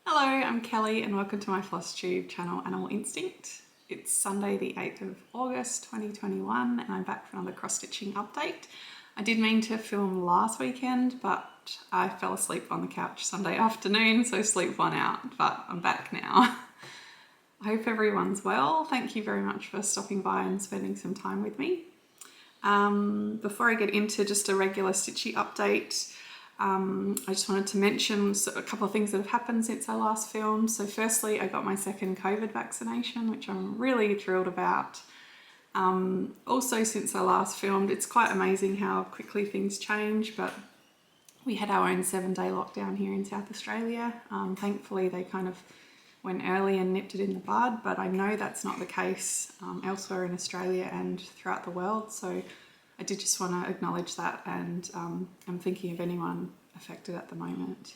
Hello, I'm Kelly and welcome to my Flosstube channel Animal Instinct. It's Sunday the 8th of August 2021 and I'm back for another cross-stitching update. I did mean to film last weekend but I fell asleep on the couch Sunday afternoon, so sleep won out, but I'm back now. I hope everyone's well. Thank you very much for stopping by and spending some time with me. Before I get into just a regular stitchy update, I just wanted to mention a couple of things that have happened since I last filmed. So firstly, I got my second COVID vaccination, which I'm really thrilled about. Also, since I last filmed, it's quite amazing how quickly things change, but we had our own 7-day lockdown here in South Australia. Thankfully, they kind of went early and nipped it in the bud, but I know that's not the case elsewhere in Australia and throughout the world. So I did just want to acknowledge that, and I'm thinking of anyone affected at the moment.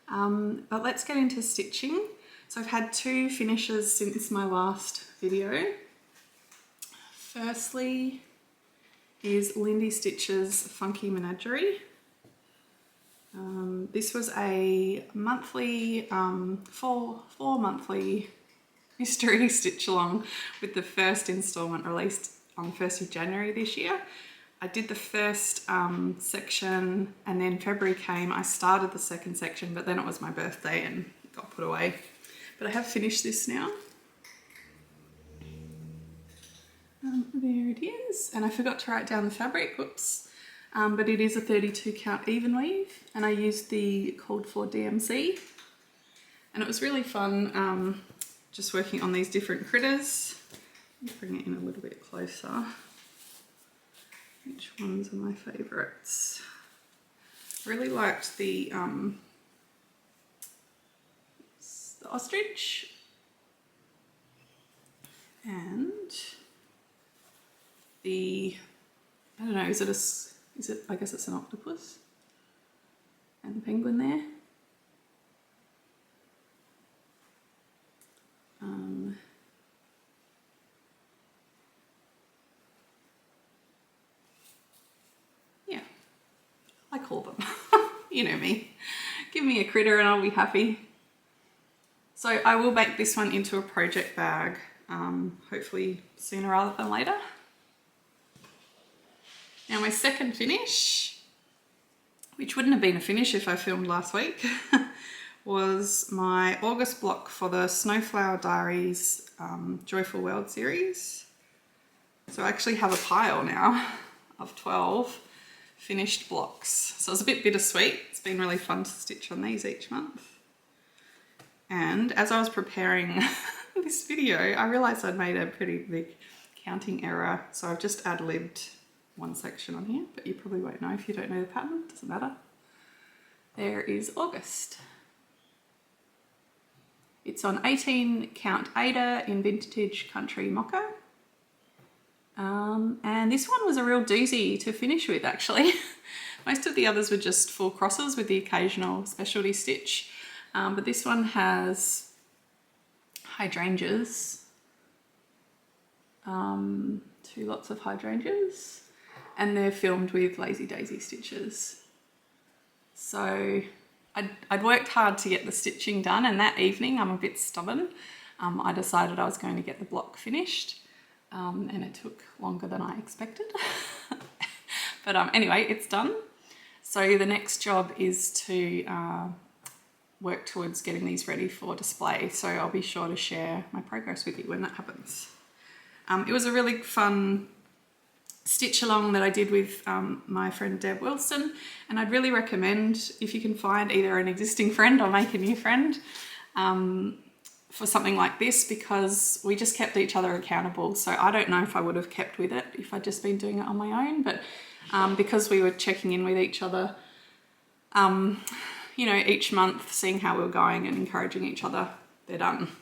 But let's get into stitching. So I've had 2 finishes since my last video. Firstly is Lindy Stitch's Funky Menagerie. This was a monthly, 4 monthly mystery stitch along with the first instalment released on the 1st of January this year. I did the first section and then February came, I started the second section, but then it was my birthday and it got put away. But I have finished this now. There it is, and I forgot to write down the fabric, whoops. But it is a 32 count even weave and I used the called for DMC, and it was really fun just working on these different critters. Let me bring it in a little bit closer. Which ones are my favourites? Really liked the ostrich and the, I don't know, I guess it's an octopus, and the penguin there. Yeah, I call them. You know me. Give me a critter and I'll be happy. So I will make this one into a project bag, hopefully sooner rather than later. Now my second finish, which wouldn't have been a finish if I filmed last week, was my August block for the Snowflower Diaries Joyful World series. So I actually have a pile now of 12 finished blocks. So it's a bit bittersweet. It's been really fun to stitch on these each month. And as I was preparing this video, I realised I'd made a pretty big counting error. So I've just ad-libbed one section on here, but you probably won't know if you don't know the pattern, doesn't matter. There is August. It's on 18 count Ada in Vintage Country Mocha. And this one was a real doozy to finish with, actually. Most of the others were just full crosses with the occasional specialty stitch, but this one has hydrangeas, 2 lots of hydrangeas, and they're filmed with Lazy Daisy stitches. So I'd worked hard to get the stitching done, and that evening, I'm a bit stubborn, I decided I was going to get the block finished, and it took longer than I expected. But anyway, it's done. So the next job is to work towards getting these ready for display, so I'll be sure to share my progress with you when that happens. It was a really fun stitch along that I did with my friend Deb Wilson, and I'd really recommend, if you can find either an existing friend or make a new friend for something like this, because we just kept each other accountable. So I don't know if I would have kept with it if I'd just been doing it on my own, but because we were checking in with each other, you know, each month, seeing how we were going and encouraging each other, they're done.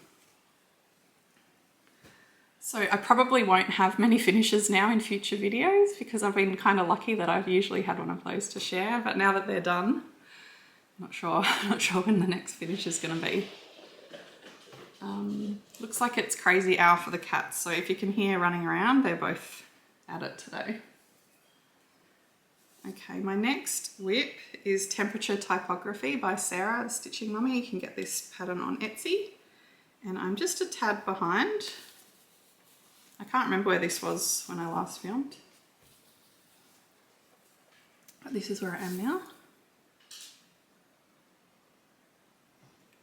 So I probably won't have many finishes now in future videos because I've been kind of lucky that I've usually had one of those to share, but now that they're done, I'm not sure when the next finish is going to be. Looks like it's crazy hour for the cats, so if you can hear running around, they're both at it today. Okay, my next whip is Temperature Typography by Sarah, the Stitching Mummy. You can get this pattern on Etsy. And I'm just a tad behind. I can't remember where this was when I last filmed. But this is where I am now.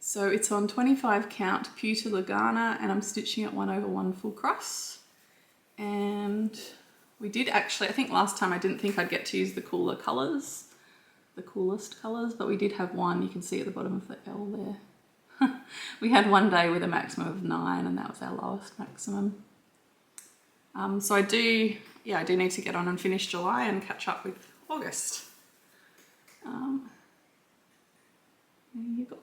So it's on 25 count Pewter Lagana and I'm stitching at 1/1 full cross. And we did actually, I think last time I didn't think I'd get to use the cooler colours, the coolest colours, but we did have one, you can see at the bottom of the L there. We had one day with a maximum of 9 and that was our lowest maximum. So I do need to get on and finish July and catch up with August. There you go.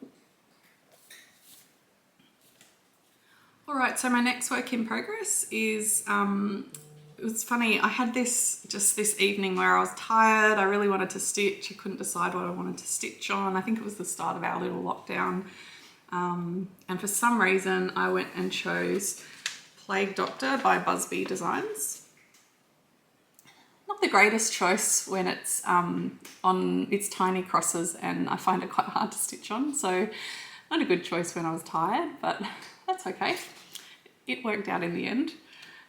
All right, so my next work in progress is, it was funny, I had this just this evening where I was tired, I really wanted to stitch, I couldn't decide what I wanted to stitch on. I think it was the start of our little lockdown. And for some reason I went and chose Plague Doctor by Buzzbee Designs. Not the greatest choice when it's on its tiny crosses and I find it quite hard to stitch on, so not a good choice when I was tired, but that's okay. It worked out in the end.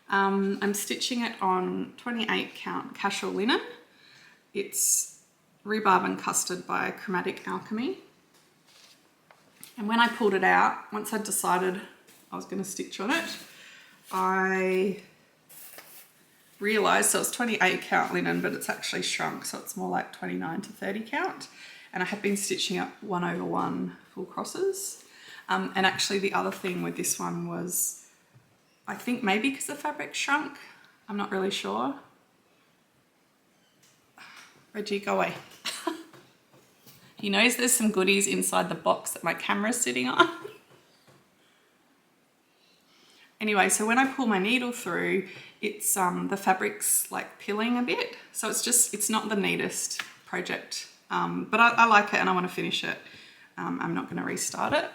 I'm stitching it on 28 count cashel linen. It's Rhubarb and Custard by Chromatic Alchemy. And when I pulled it out, once I'd decided I was going to stitch on it, I realised, so it's 28 count linen, but it's actually shrunk, so it's more like 29 to 30 count. And I had been stitching up 1/1 full crosses. And actually the other thing with this one was, I think maybe because the fabric shrunk, I'm not really sure. Reggie, go away. He knows there's some goodies inside the box that my camera's sitting on. Anyway, so when I pull my needle through, it's the fabric's like pilling a bit. So it's not the neatest project, but I like it and I want to finish it. I'm not going to restart it.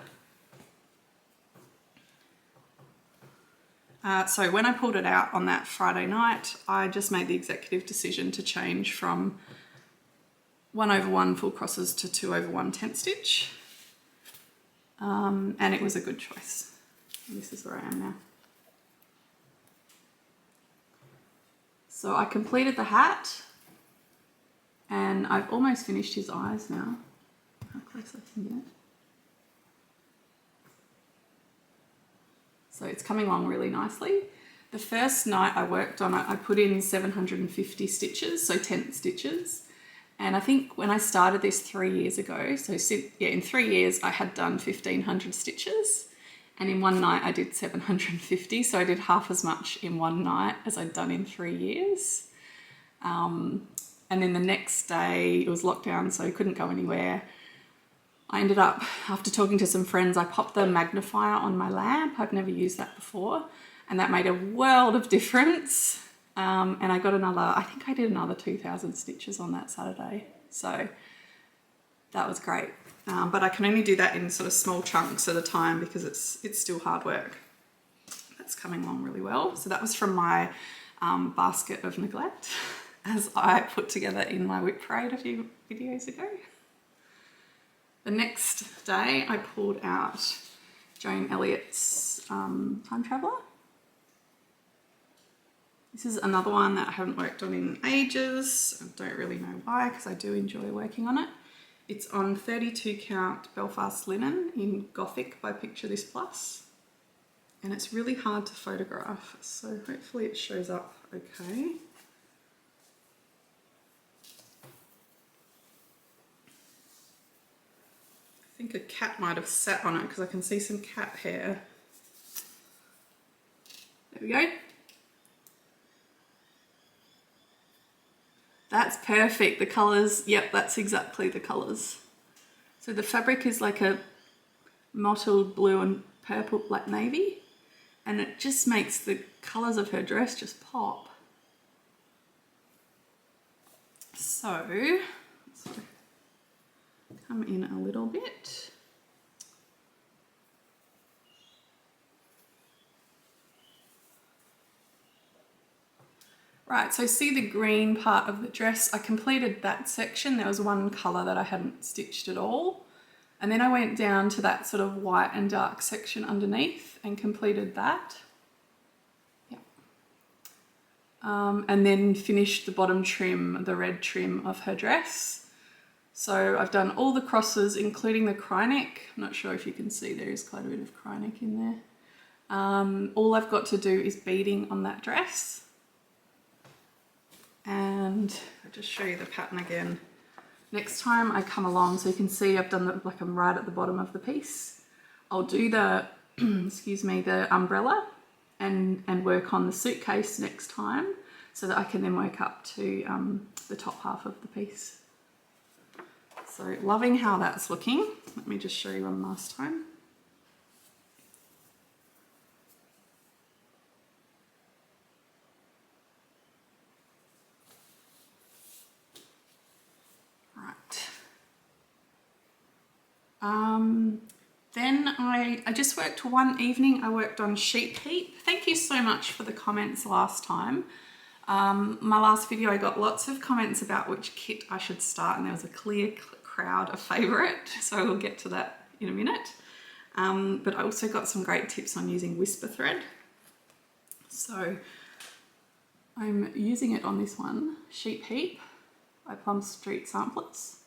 So when I pulled it out on that Friday night, I just made the executive decision to change from 1/1 full crosses to 2/1 tent stitch. And it was a good choice. And this is where I am now. So I completed the hat and I've almost finished his eyes now. How close I can get. So it's coming along really nicely. The first night I worked on it, I put in 750 stitches, so tent stitches. And I think when I started this 3 years ago, so in 3 years I had done 1,500 stitches. And in one night I did 750, so I did half as much in one night as I'd done in 3 years. And then the next day, it was lockdown, so I couldn't go anywhere. I ended up, after talking to some friends, I popped the magnifier on my lamp. I've never used that before, and that made a world of difference. And I got I think I did another 2,000 stitches on that Saturday. So that was great. But I can only do that in sort of small chunks at a time because it's still hard work. That's coming along really well. So that was from my basket of neglect as I put together in my whip parade a few videos ago. The next day I pulled out Joan Elliott's Time Traveller. This is another one that I haven't worked on in ages. I don't really know why, because I do enjoy working on it. It's on 32 count Belfast linen in Gothic by Picture This Plus. And it's really hard to photograph, so hopefully it shows up okay. I think a cat might have sat on it because I can see some cat hair. There we go. That's perfect. The colours, yep, that's exactly the colours. So the fabric is like a mottled blue and purple, black navy, and it just makes the colours of her dress just pop. So, let's come in a little bit. Right, so see the green part of the dress? I completed that section. There was one colour that I hadn't stitched at all. And then I went down to that sort of white and dark section underneath and completed that. Yeah. And then finished the bottom trim, the red trim of her dress. So I've done all the crosses, including the Chromatic. I'm not sure if you can see, there is quite a bit of Chromatic in there. All I've got to do is beading on that dress. And I'll just show you the pattern again. Next time I come along, so you can see I've done the, like I'm right at the bottom of the piece. I'll do the, excuse me, the umbrella and work on the suitcase next time so that I can then work up to the top half of the piece. So loving how that's looking. Let me just show you one last time. Then I just worked one evening, I worked on Sheep Heap. Thank you so much for the comments last time. My last video I got lots of comments about which kit I should start, and there was a clear crowd of favourite, so we'll get to that in a minute. But I also got some great tips on using whisper thread. So I'm using it on this one, Sheep Heap by Plum Street Samplers.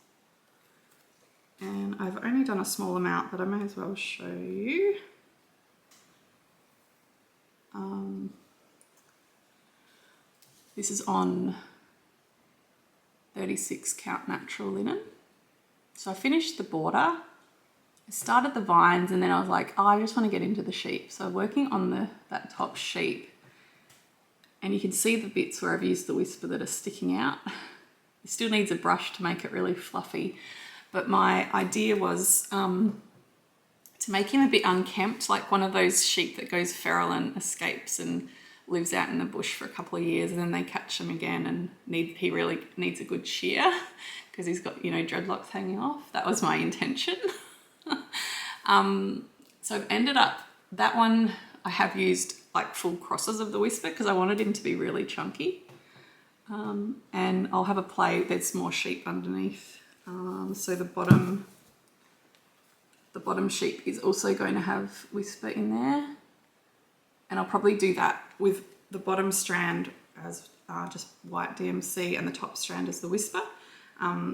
And I've only done a small amount, but I may as well show you. This is on 36 count natural linen. So I finished the border, I started the vines, and then I was like, oh, I just want to get into the sheep. So I'm working on that top sheep, and you can see the bits where I've used the whisper that are sticking out. It still needs a brush to make it really fluffy. But my idea was to make him a bit unkempt, like one of those sheep that goes feral and escapes and lives out in the bush for a couple of years, and then they catch him again, and he really needs a good shear because he's got, you know, dreadlocks hanging off. That was my intention. So I've ended up, that one I have used like full crosses of the whisper because I wanted him to be really chunky. And I'll have a play, there's more sheep underneath. So the bottom sheep is also going to have whisper in there, and I'll probably do that with the bottom strand as just white DMC and the top strand as the whisper.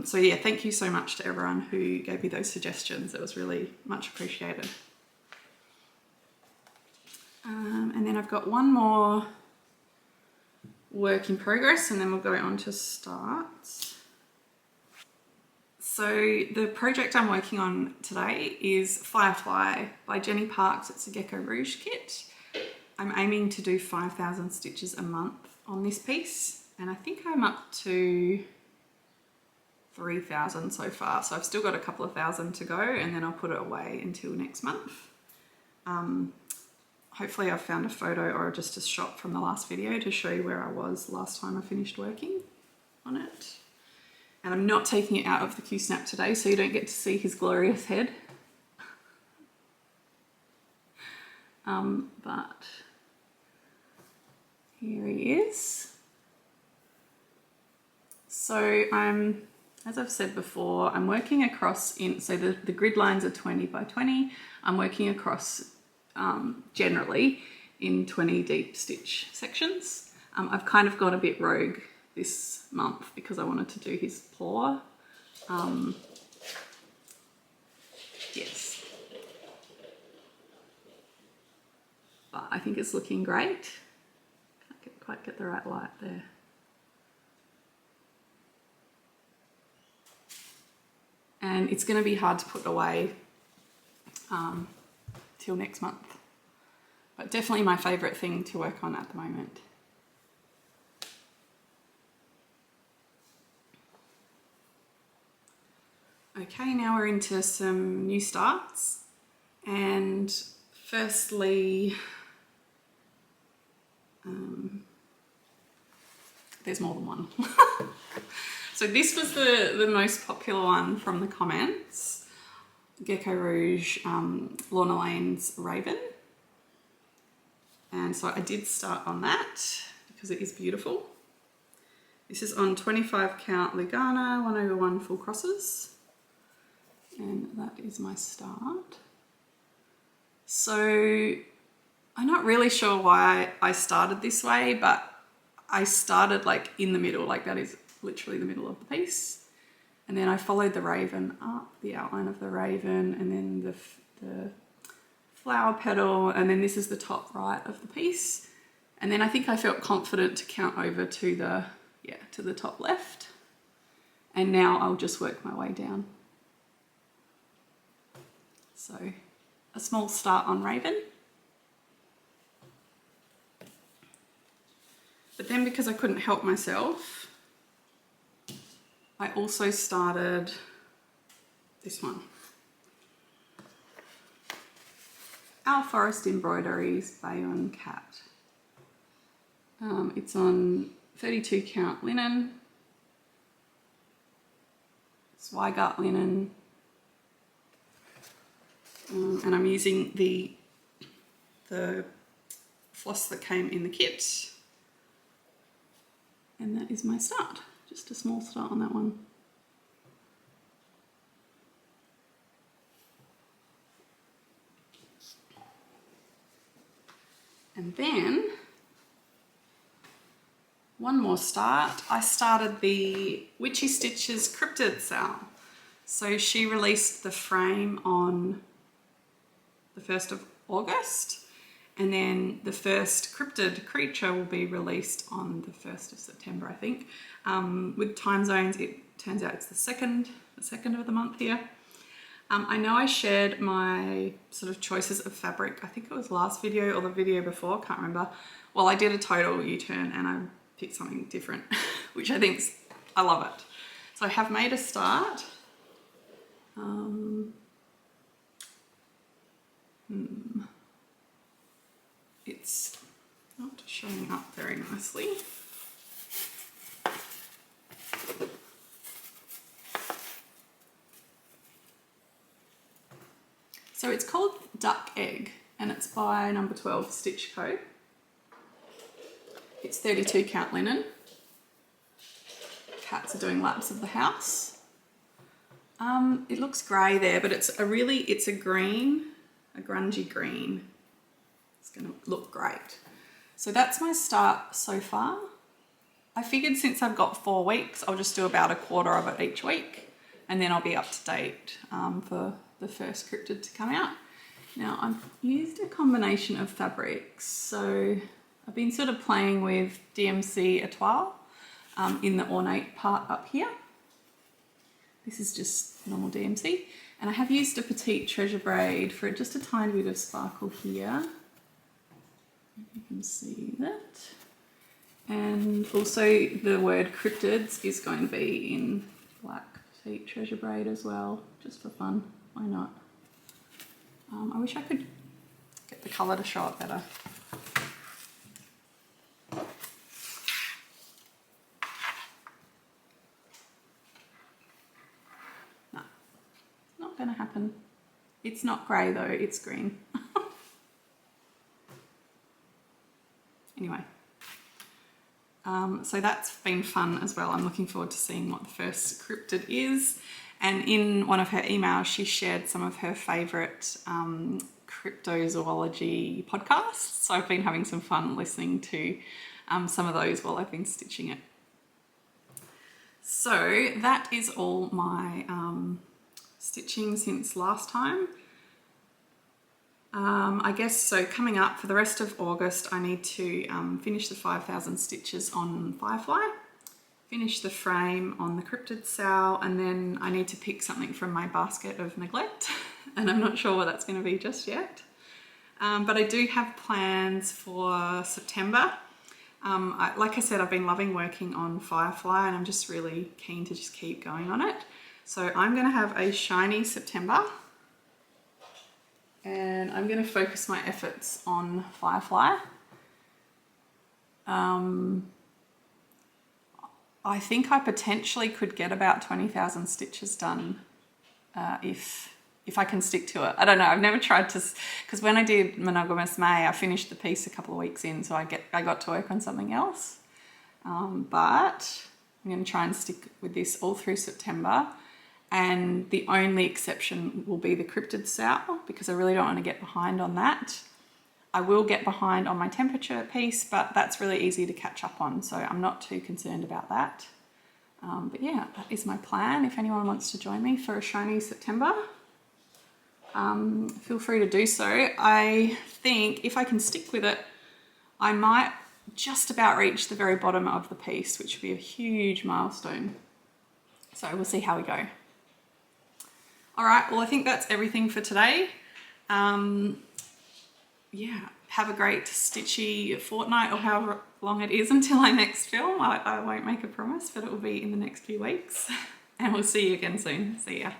So yeah, thank you so much to everyone who gave me those suggestions. It was really much appreciated. And then I've got one more work in progress, and then we'll go on to starts. So the project I'm working on today is Firefly by Jenny Parks. It's a Gecko Rouge kit. I'm aiming to do 5,000 stitches a month on this piece, and I think I'm up to 3,000 so far. So I've still got a couple of thousand to go, and then I'll put it away until next month. Hopefully I've found a photo or just a shot from the last video to show you where I was last time I finished working on it. And I'm not taking it out of the Q-snap today, so you don't get to see his glorious head. But here he is. So as I've said before, I'm working across so the grid lines are 20 by 20. I'm working across generally in 20 deep stitch sections. I've kind of gone a bit rogue this month because I wanted to do his paw. Yes. But I think it's looking great. Can't quite get the right light there. And it's going to be hard to put away till next month. But definitely my favourite thing to work on at the moment. Okay, now we're into some new starts, and firstly, there's more than one. So this was the most popular one from the comments, Gecko Rouge, Lorna Lane's Raven, and so I did start on that because it is beautiful. This is on 25 count Lugana 1/1 full crosses, and that is my start. So I'm not really sure why I started this way, but I started like in the middle, like that is literally the middle of the piece. And then I followed the raven up, the outline of the raven, and then the flower petal, and then this is the top right of the piece. And then I think I felt confident to count over to the top left. And now I'll just work my way down. So a small start on raven. But then because I couldn't help myself, I also started this one. Our Forest Embroideries Bayonne Cat. It's on 32 count linen, Zweigart linen, and I'm using the floss that came in the kit, and that is my start. Just a small start on that one. And then one more start. I started the Witchy Stitches Cryptid Sal. So she released the frame on the 1st of August, and then the first cryptid creature will be released on the 1st of September, I think. With time zones, it turns out it's the second of the month here. I know I shared my sort of choices of fabric. I think it was last video or the video before, can't remember. Well, I did a total U-turn and I picked something different, which I love it. So I have made a start. It's not showing up very nicely. So it's called Duck Egg, and it's by number 12 Stitch Co. It's 32 count linen. Cats are doing laps of the house. It looks grey there, but it's a green, a grungy green. It's gonna look great. So that's my start so far. I figured since I've got 4 weeks, I'll just do about a quarter of it each week, and then I'll be up to date for the first cryptid to come out. Now I've used a combination of fabrics. So I've been sort of playing with DMC Etoile in the ornate part up here. This is just normal DMC. And I have used a petite treasure braid for just a tiny bit of sparkle here. You can see that. And also the word cryptids is going to be in black petite treasure braid as well, just for fun. Why not? I wish I could get the colour to show up better. No, not going to happen. It's not grey though, it's green. Anyway, so that's been fun as well. I'm looking forward to seeing what the first cryptid is. And in one of her emails, she shared some of her favourite cryptozoology podcasts. So I've been having some fun listening to some of those while I've been stitching it. So that is all my stitching since last time. I guess so coming up for the rest of August, I need to finish the 5,000 stitches on Firefly, finish the frame on the cryptid sow, and then I need to pick something from my basket of neglect, and I'm not sure what that's going to be just yet. But I do have plans for September. Like I said, I've been loving working on Firefly, and I'm just really keen to just keep going on it. So I'm going to have a shiny September, and I'm going to focus my efforts on Firefly. I think I potentially could get about 20,000 stitches done if I can stick to it. I don't know, I've never tried to, because when I did Monogamous May, I finished the piece a couple of weeks in, so I got to work on something else. But I'm going to try and stick with this all through September, and the only exception will be the cryptid sow because I really don't want to get behind on that. I will get behind on my temperature piece, but that's really easy to catch up on, so I'm not too concerned about that. But yeah, that is my plan. If anyone wants to join me for a shiny September, feel free to do so. I think if I can stick with it, I might just about reach the very bottom of the piece, which would be a huge milestone. So we'll see how we go. All right, well, I think that's everything for today. Yeah, have a great stitchy fortnight or however long it is until I next film. I won't make a promise, but it will be in the next few weeks. And we'll see you again soon. See ya.